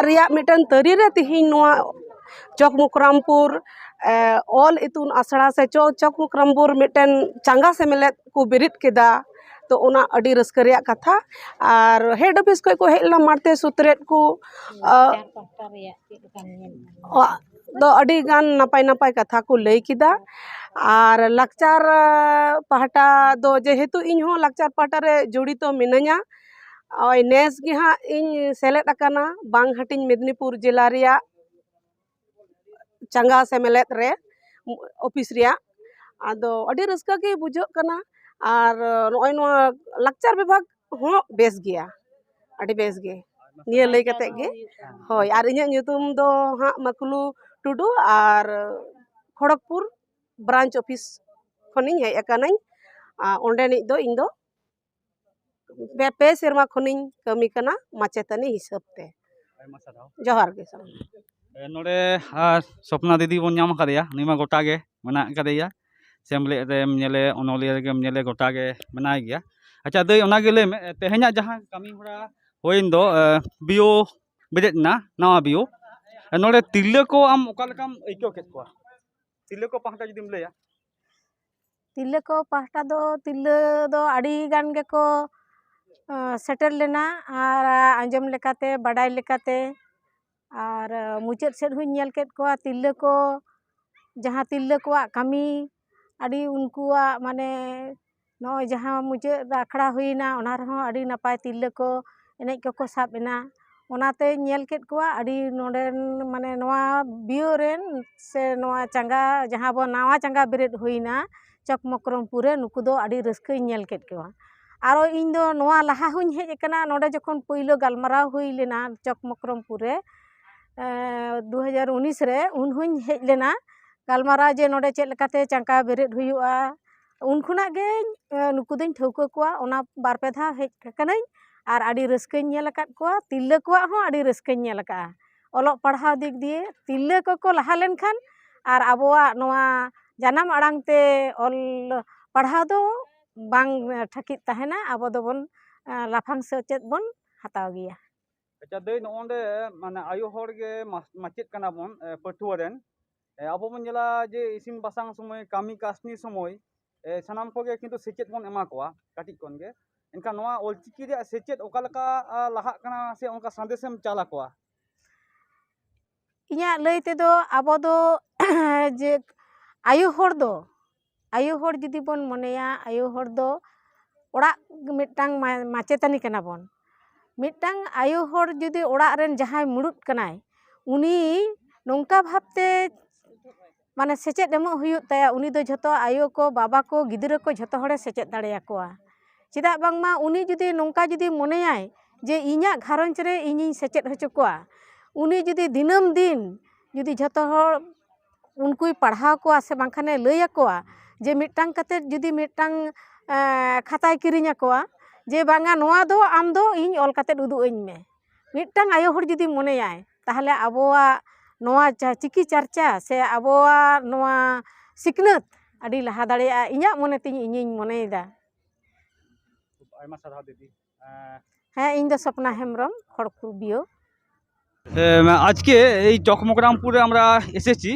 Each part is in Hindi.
रिया मिटन तरी रे तिहिन नोआ चकमुकरामपुर ऑल इतुन आसड़ा से चकमुकरामपुर मिटन चांगा से मिलेत को बिरित केदा तो ओना अडी रस्क रिया कथा और हेड ऑफिस को हेला मारते सुतरेत को दो अडी गान नपाय नपाय कथा को लई किदा और लाकचार पहाटा दो जेहेतु इन हो लाकचार पहाटा रे जुड़ी तो मिनया ओय नेस गे हा इन सेलेद अकाना बांग हटिंग मेदिनीपुर जिला रिया चंगा से मेलेद रे ऑफिस रिया आदो अडी रस्का के बुझो कना और नोय नो लाकचार विभाग हो बेस गया अडी बेस गे निया लई कते गे होय और इᱧ ᱧᱩᱛᱩᱢ दो हा मकलू टुडू और खड़गपुर ब्रांच ऑफिस खनिñ हेज अकानाñ ओंडेनिज दो इन दो पे सेरमा खनिñ कमी कना माचेतनी हिसाब ते जोहार गे नोडे स्वप्ना दीदी बन नाम कदेया निमा गोटा गे मना कदेया सेमले रेम नेले ओनोलिया गेम नेले गोटा गे मनाय गया अच्छा दई ओना गे ले में तेहे냐 जहां कमी होड़ा होइन दो बियो बेदेत ना नवा बियो नोडे तिल्ले को आम ओका लकाम आइको केत को तिल्ले को पहाटा जुदिम लेया तिल्ले को पहाटा दो तिल्ले दो आड़ी गान गे को सेटर लेना और आंजम लेकाते बडाय लेकाते और मुचाद सेट हुई नेल केत को तिल्ले को जहां तिल्ले को कमी आड़ी उनकुआ माने नो जहां मुचाद आखड़ा हुईना ओना रहो आड़ी नपाय तिल्ले को एनेज को साबेना ओनाते नेल केत को आड़ी नोडेन माने नोआ बियो रेन से नोआ चंगा जहां बो नावा चंगा बिरेट हुईना चकमकरमपुर रे नुकु दो आड़ी रस्कई नेल केत को आरो इन दो नोआ लहा हुई हेज कना नोडे जखन पहिलो गालमाराव हुई लेना चकमकरमपुर रे 2019 रे उन हुई हेज लेना गालमाराव जे नोडे चेद लेकाते चंगा बिरेट हुईआ उन खुना गे नुकु दिन ठौको को ओना बार पे धा हेज कनाई और आड़ी रस्कई नेल अकात को तिल्ले को हो आड़ी रस्कई नेल अका ओलोग पढ़ाव दिक दिए तिल्ले को लहा लेन खान और आबोआ नोआ जानम आड़ांग ते ऑल पढ़ाव दो बांग ठकित तहना आबो दोबन लाफांग सेचेत बन हताव गया अच्छा दई नोंडे माने आयो होड़ गे माचेत कना बन पठुआ रेन आबो बन जला जे इसिन बासांग समय कामी कासनी समय सनाम को गे किंतु सेचेत बन एमा कोआ काटी कोन गे इनका नोआ ओलचिकी रे सेचेत ओकालका लाहा कना से उनका संदेशम चाला कोआ इया लई ते दो आबो दो जे आयो होड़ जुदी बन मनेया आयो होड़ दो ओड़ा मिटांग माचेतानी कना बन मिटांग आयो होड़ जुदी ओड़ा रेन जहां मुड़ुत कनाय उनी नोंका भाबते माने सेचेत एमो हुयुत ताया उनी दो झतो आयो को बाबा को गिदरा को झतो होड़े सेचेत दाड़ेया कोआ चिदा बांगमा उनी जुदी नोंका जुदी मनेयाय जे इᱧᱟ घारंज रे इᱧिñ सेचेत होचो कोआ उनी जुदी दिनम दिन जुदी झतो होड़ उनकुई पढ़ाव को से बांखाने लैया कोआ जे मिटांग कते जुदी मिटांग खाताय किरिña कोआ जे बांगा नोआ दो आम दो इñ ऑल कते उदु अñ में मिटांग आयो होड़ जुदी मनेयाय ताहले आबोआ नोआ चिकी चर्चा से आबोआ नोआ सिकनत आडी लहा दाड़ेया इᱧा मने तिñ इñिñ मनेदा आयमा सारा दीदी हाँ इन दो सपना हेमब्रम खड़गपुर बियो आज के चकमकरामपुर আমরা এসেছি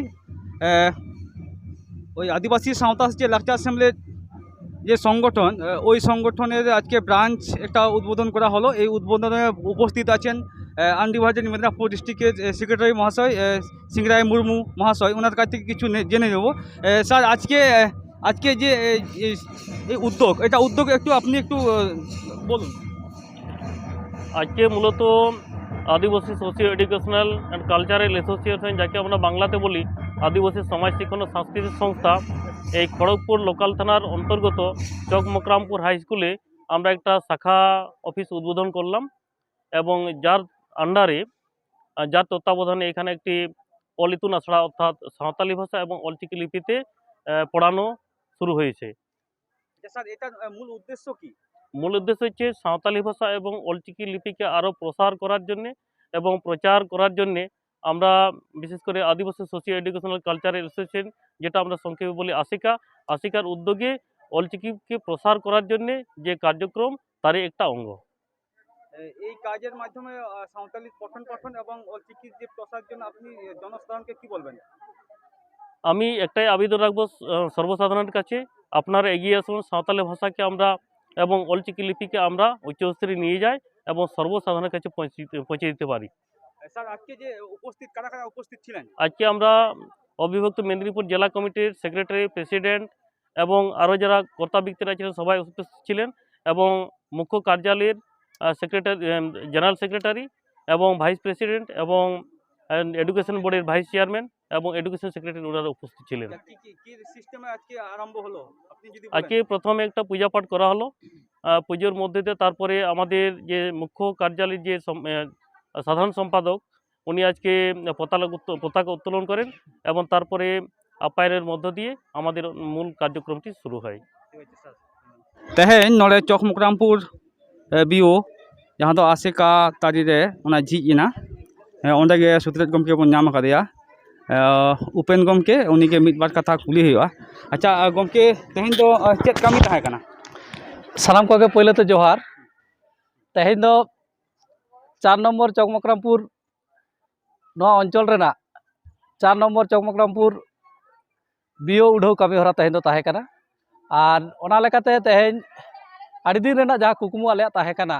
ওই আদিবাসী সাঁওতা যে লাকচার সেমলে যে সংগঠন ওই সংগঠনের আজকে ব্রাঞ্চ একটা উদ্বোধন করা হলো এই উদ্বোধনে উপস্থিত আছেন আনডিভাইডেড মেদিনীপুর ডিস্ট্রিক্টের সেক্রেটারি মহাশয় সিংরায় মুর্মু মহাশয় ওনার কাছ থেকে কিছু জেনে নেব স্যার আজকে যে এই উদ্যোগ এটা উদ্যোগ একটু আপনি একটু বলুন आज के मूलत आदिवासी सोशियो एडुकेशनल एंड कल्चारल एसोसिएशन जाके আমরা বাংলাতে বলি आदिवासी समाज शिक्षण और सांस्कृतिक संस्था এই খড়গপুর লোকাল থানার অন্তর্গত চকমকরামপুর হাই স্কুলে আমরা একটা শাখা অফিস উদ্বোধন করলাম এবং যার আন্ডারে যার তত্ত্বাবধানে এখানে একটি অলিতুন আছড়া অর্থাৎ সাঁওতালি ভাষা এবং অলচিকি লিপিতে পড়ানো শুরু হয়েছে। স্যার এটার মূল উদ্দেশ্য কি? মূল উদ্দেশ্য হচ্ছে সাঁওতালি ভাষা এবং অলচিকি লিপিকে আরও প্রসার করার জন্যে এবং প্রচার করার জন্যে আমরা বিশেষ করে আদিবাসী সোশিও এডুকেশনাল কালচারাল অ্যাসোসিয়েশন যেটা আমরা সংক্ষেপে বলি আশিকার উদ্যোগে অলচিকিকে প্রসার করার জন্যে যে কার্যক্রম তারই একটা অঙ্গ। এই কাজের মাধ্যমে সাঁওতালি পঠন পাঠন এবং অলচিকির যে প্রসার জন্য আপনি জনসাধারণকে কি বলবেন? আমি একটাই আবেদন রাখবো সর্বসাধারণের কাছে, আপনারা এগিয়ে আসুন, সাঁওতালি ভাষাকে আমরা এবং অলচিকি লিপিকে আমরা উচ্চস্তরে নিয়ে যাই এবং সর্বসাধারণের কাছে পৌঁছে দিতে পারি। স্যার আজকে যে উপস্থিত কারা কারা উপস্থিত ছিলেন? আজকে আমরা অবিভক্ত মেদিনীপুর জেলা কমিটির সেক্রেটারি, প্রেসিডেন্ট এবং আরও যারা কর্তা ব্যক্তিরা ছিলেন সবাই উপস্থিত ছিলেন, এবং মুখ্য কার্যালয়ের সেক্রেটারি, জেনারেল সেক্রেটারি এবং ভাইস প্রেসিডেন্ট এবং এডুকেশন বোর্ডের ভাইস চেয়ারম্যান এবং এডুকেশন সেক্রেটারি ওনারা উপস্থিত ছিলেন। কি কি কি সিস্টেমে আজকে আরম্ভ হলো আপনি যদি আজকে প্রথমে একটা পূজা পাঠ করা হলো, পুজোর মধ্যে দিয়ে তারপরে আমাদের যে মুখ্য কার্যালয়ের যে সাধারণ সম্পাদক উনি আজকে পতাকা উত্তোলন করেন এবং তারপরে আপ্যায়নের মধ্য দিয়ে আমাদের মূল কার্যক্রমটি শুরু হয়। तेहन नोड़े चौकमुकरामपुर बीओ जहाँ तो आसेका तारीरे उना झीजना ओंडे गे सुत्रेत गमके बन नाम करेया उपेन गमके उनी के मिद बार कथा कुली हुआ। अच्छा गमके तेहन तो चेक कमी ताहे कना? सानाम कोगे पहले तो जोहार। तेहन दो 4 नम्बर चौकमुकरामपुर अंचल रेना 4 नम्बर चौकमुकरामपुर बीओ उड़ाव कमी हरा तेहन दो ताहे कना। और ओना लेकाते तेहन आड़ी दिन रेना जहाँ कुकमु आले ताहे कना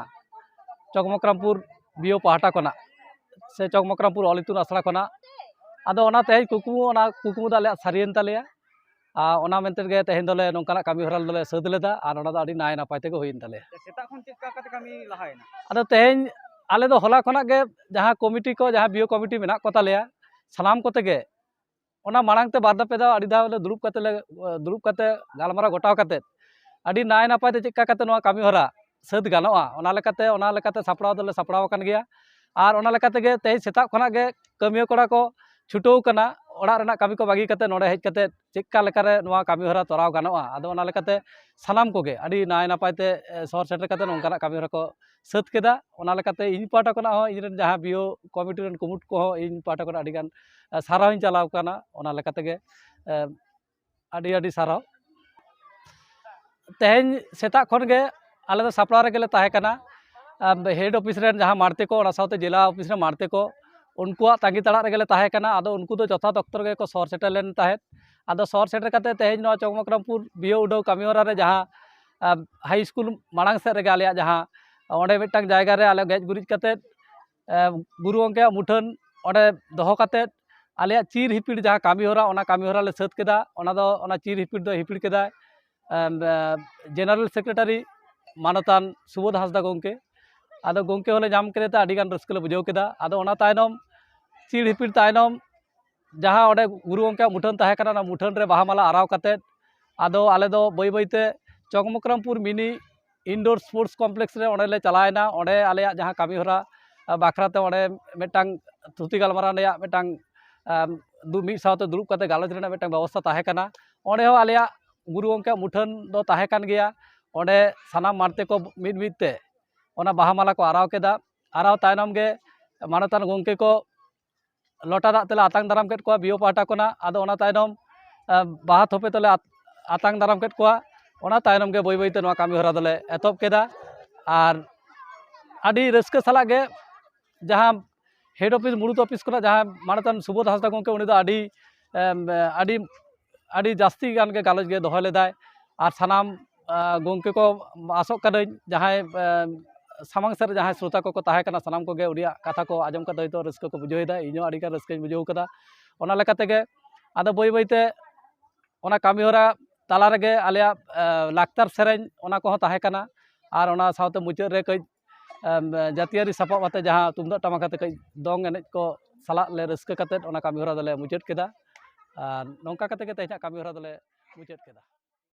चौकमुकरामपुर बीओ पाहटा कोना से चौकमुकरामपुर ऑल इतुन आसड़ा कोना आदो ओना तेहन कुकमु दा आले सारियन तालेया ओना मेनते गे तेहन दोले नोंकाना कमी हरा दोले साद लेदा और ओना दो आड़ी नाय नापाय तेगे हुइन ताले। सेता खन चेक काते कमी लहायना? आदो तेहन आले दो होला खना गे जहाँ कमिटी को जहाँ बीओ कमिटी मेना को तालेया सानाम कोते गे ओना मांग ते बारदा पेदा आड़ी दावले दुरुब काते गालमारा गोटाव काते आड़ी नाय नापाय ते चेक काते नोआ कमी हरा साद गानोआ ओना लेकाते सापड़ाव दोले सापड़ाव कान गया। और ओना लेकाते गे तेहन सेता खना गे कमिया कोड़ा को छुटो कना ओड़ा रेना कमी को बागी काते नोडे हेज काते चेक्का लेकारे नोआ कमी हरा तोराव गानोआ। आदो ओना लेकाते सानाम कोगे आड़ी नाय नापाय ते सहर सेटर काते नोंकाना कमी हरा को साद केदा। ओना लेकाते इन पाटा कोना हो इन जहाँ बीओ कमिटी रेन कुमुट को हो इन पाटा कोना आड़ी गान साराव इन चलाव काना। ओना लेकाते गे आड़ी आड़ी साराव। तेहन सेता खन गे आले दो सापड़ा रे गेले ताहे कना हेड ऑफिस रेन जहाँ मारते को ओना साउते जिला ऑफिस रे मारते को उनको तांगी तड़ा रे गेले ताहे कना। आदो उनको दो जथा दफ्तर गे को सहर सेटर लेन ताहे आदो सहर सेटर काते तेहन नोआ चौकमुकरामपुर बीओ उड़ाव कमी हरा रे जहाँ हाई स्कूल मांग सेट रे आले जहाँ ओंडे मिदटांग जायगा रे आले गेज गुरिज काते गुरु गंके मुठान ओंडे दोहो काते आले चीर हिपिड़ जहाँ कमी हरा ओना कमी हरा ले साद केदा। ओना दो ओना चीर हिपिड़ दो हिपिड़ केदा जेनारेल सेक्रेटारी मानतान सुबोध हांसदा गंके। आदो गंके होले जाम केदे ता आडिगान रस्कले बुझाव केदा। आदो ओना तायनम चीर हिपिड़ तायनम जहाँ ओंडे गुरु गंके मुठान ताहे कना ना मुठान रे बाहा माला आराव काते आदो आले दो बाई बाईते चौकमुकरामपुर मिनी इंडोर स्पोर्ट्स कम्प्लेक्स रे ओंडे ले चलायना। ओंडे आलेया जहाँ कमी हरा बाखराते ओंडे मिदटांग थुती गालमाराव रेया मिदटांग मिद सावते दुरुब काते गालोच रेना मिदटांग व्यवस्था ताहे कना। ओंडे हो आलेया गुरु गंके मुठान दो ताहे कान गया। ओंडे सानाम मारते को मिद मिदते ओना बाहा माला को आराव केदा। आराव तायनम गे मानतान गंके को लोटा दाग तेले आतांग दाराम केट कोआ बीओ पाहटा कोना। आदो ओना तायनम बाहा थोपे तेले आतांग दाराम केट कोआ। ओना तायनम गे बाई बाईते नोआ कमी हरा दोले एतोब केदा। और आड़ी रस्का साला गे जहाँ हेड ऑफिस मुड़ुद ऑफिस कोना जहाँ मानतान सुबोध हांसदा गंके उनी दो आड़ी आड़ी आड़ी जास्ती गान गे गालोच गे दोहो लेदाय। और सानाम गंके को आसोग कानाई जहाँ सामांग सेर जहाँ श्रोता को ताहे कना सानाम को गे उनिया कथा को आजम काते हयतो रस्का को बुझाव दा। इño आड़ी गान रस्काई बुझाव कदा। ओना लेकाते गे आदो बाई बाईते ओना कमी हरा ताला रेगे आलेया लाक्तार सेरेñ ओना को ताहे कना। और ओना साउते मुचाद रे कई जातियारी सापाब आते जहाँ तुमदाग टामाक आते कई दंग एनेज को साला ले रस्का काते ओना कमी हरा दोले मुचाद केदा। और नोंका काते गे तेहना कमी हरा दोले मुचाद केदा।